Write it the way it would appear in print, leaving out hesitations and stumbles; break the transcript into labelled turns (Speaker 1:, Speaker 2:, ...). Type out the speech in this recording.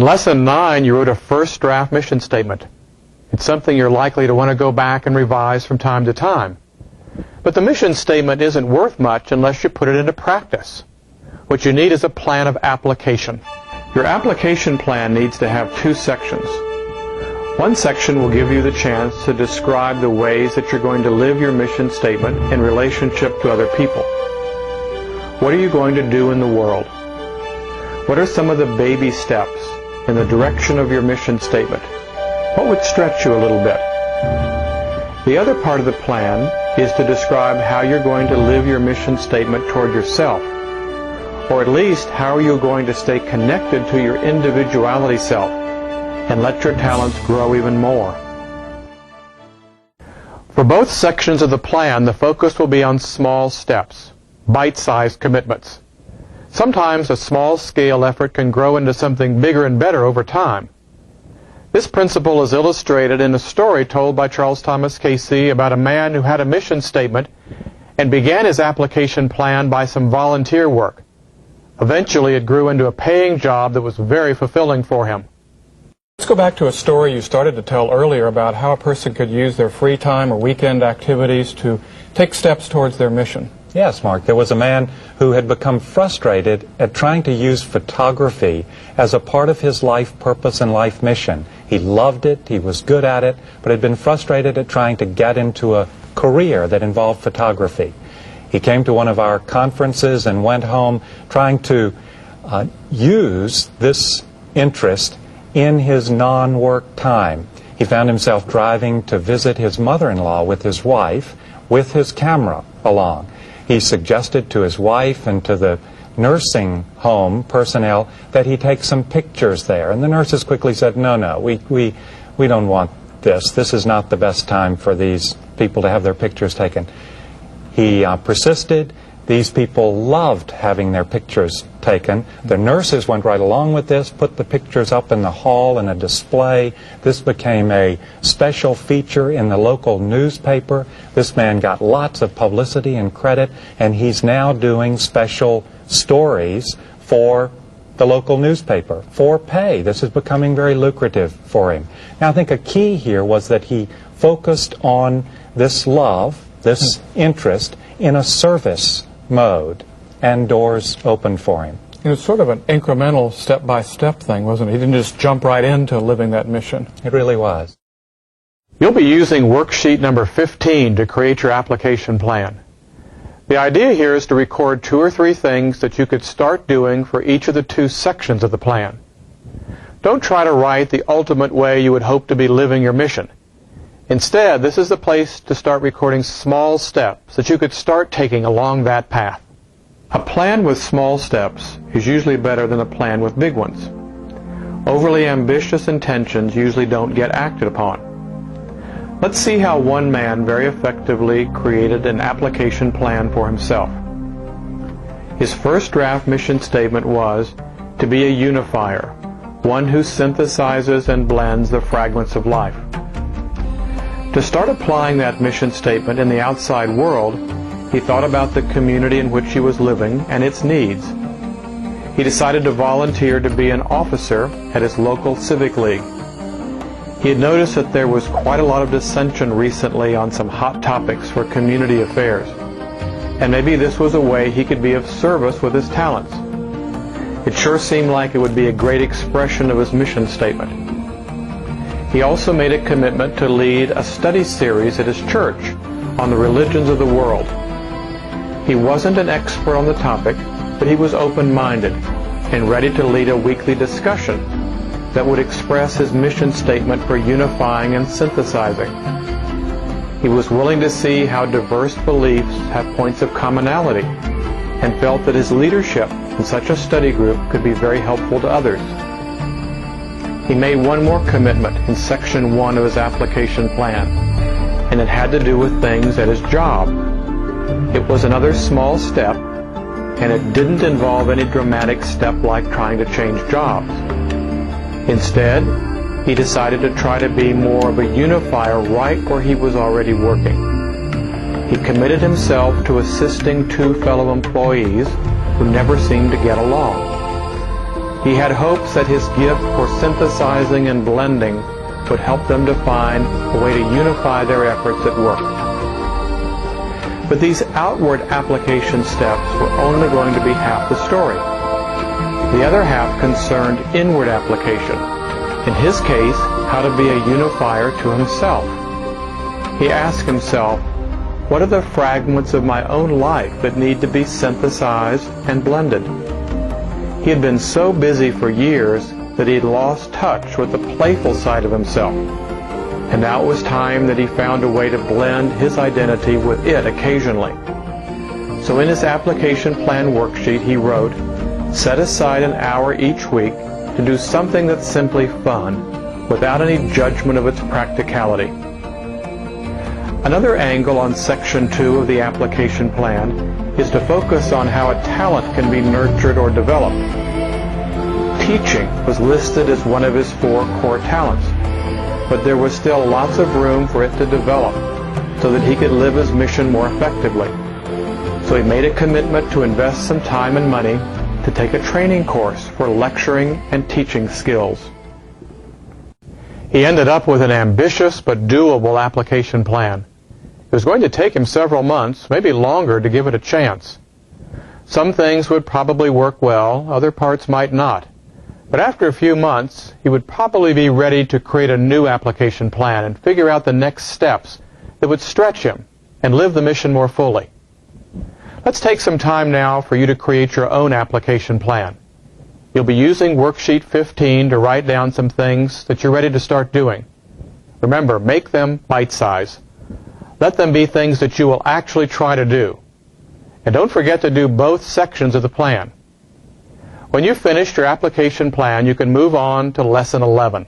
Speaker 1: Lesson 9, you wrote a first draft mission statement. It's something you're likely to want to go back and revise from time to time. But the mission statement isn't worth much unless you put it into practice. What you need is a plan of application. Your application plan needs to have 2 sections. One section will give you the chance to describe the ways that you're going to live your mission statement in relationship to other people. What are you going to do in the world? What are some of the baby steps in the direction of your mission statement? What would stretch you a little bit? The other part of the plan is to describe how you're going to live your mission statement toward yourself. Or at least, how are you going to stay connected to your individuality self and let your talents grow even more? For both sections of the plan, the focus will be on small steps, bite-sized commitments. Sometimes a small-scale effort can grow into something bigger and better over time. This principle is illustrated in a story told by Charles Thomas Casey about a man who had a mission statement and began his application plan by some volunteer work. Eventually, it grew into a paying job that was very fulfilling for him. Let's go back to a story you started to tell earlier about how a person could use their free time or weekend activities to take steps towards their mission.
Speaker 2: Yes, Mark. There was a man who had become frustrated at trying to use photography as a part of his life purpose and life mission. He loved it, he was good at it, but had been frustrated at trying to get into a career that involved photography. He came to one of our conferences and went home trying to use this interest in his non-work time. He found himself driving to visit his mother-in-law with his wife, with his camera along. He suggested to his wife and to the nursing home personnel that he take some pictures there. And the nurses quickly said, no, we don't want this. This is not the best time for these people to have their pictures taken. He persisted. These people loved having their pictures taken. The nurses went right along with this, put the pictures up in the hall in a display. This became a special feature in the local newspaper. This man got lots of publicity and credit, and he's now doing special stories for the local newspaper for pay. This is becoming very lucrative for him. Now, I think a key here was that he focused on this love, this interest, in a service mode, and doors opened for him.
Speaker 1: It was sort of an incremental step-by-step thing, wasn't it? He didn't just jump right into living that mission.
Speaker 2: It really was.
Speaker 1: You'll be using worksheet number 15 to create your application plan. The idea here is to record 2 or 3 things that you could start doing for each of the 2 sections of the plan. Don't try to write the ultimate way you would hope to be living your mission. Instead, this is the place to start recording small steps that you could start taking along that path. A plan with small steps is usually better than a plan with big ones. Overly ambitious intentions usually don't get acted upon. Let's see how one man very effectively created an application plan for himself. His first draft mission statement was to be a unifier, one who synthesizes and blends the fragments of life. To start applying that mission statement in the outside world, he thought about the community in which he was living and its needs. He decided to volunteer to be an officer at his local civic league. He had noticed that there was quite a lot of dissension recently on some hot topics for community affairs, and maybe this was a way he could be of service with his talents. It sure seemed like it would be a great expression of his mission statement. He also made a commitment to lead a study series at his church on the religions of the world. He wasn't an expert on the topic, but he was open-minded and ready to lead a weekly discussion that would express his mission statement for unifying and synthesizing. He was willing to see how diverse beliefs have points of commonality and felt that his leadership in such a study group could be very helpful to others. He made one more commitment in section 1 of his application plan, and it had to do with things at his job. It was another small step, and it didn't involve any dramatic step like trying to change jobs. Instead, he decided to try to be more of a unifier right where he was already working. He committed himself to assisting 2 fellow employees who never seemed to get along. He had hopes that his gift for synthesizing and blending would help them to find a way to unify their efforts at work. But these outward application steps were only going to be half the story. The other half concerned inward application. In his case, how to be a unifier to himself. He asked himself, what are the fragments of my own life that need to be synthesized and blended? He had been so busy for years that he had lost touch with the playful side of himself. And now it was time that he found a way to blend his identity with it occasionally. So in his application plan worksheet he wrote, set aside an hour each week to do something that's simply fun, without any judgment of its practicality. Another angle on Section 2 of the application plan is to focus on how a talent can be nurtured or developed. Teaching was listed as one of his 4 core talents, but there was still lots of room for it to develop so that he could live his mission more effectively. So he made a commitment to invest some time and money to take a training course for lecturing and teaching skills. He ended up with an ambitious but doable application plan. It was going to take him several months, maybe longer, to give it a chance. Some things would probably work well, other parts might not. But after a few months, he would probably be ready to create a new application plan and figure out the next steps that would stretch him and live the mission more fully. Let's take some time now for you to create your own application plan. You'll be using worksheet 15 to write down some things that you're ready to start doing. Remember, make them bite-sized. Let them be things that you will actually try to do. And don't forget to do both sections of the plan. When you've finished your application plan, you can move on to Lesson 11.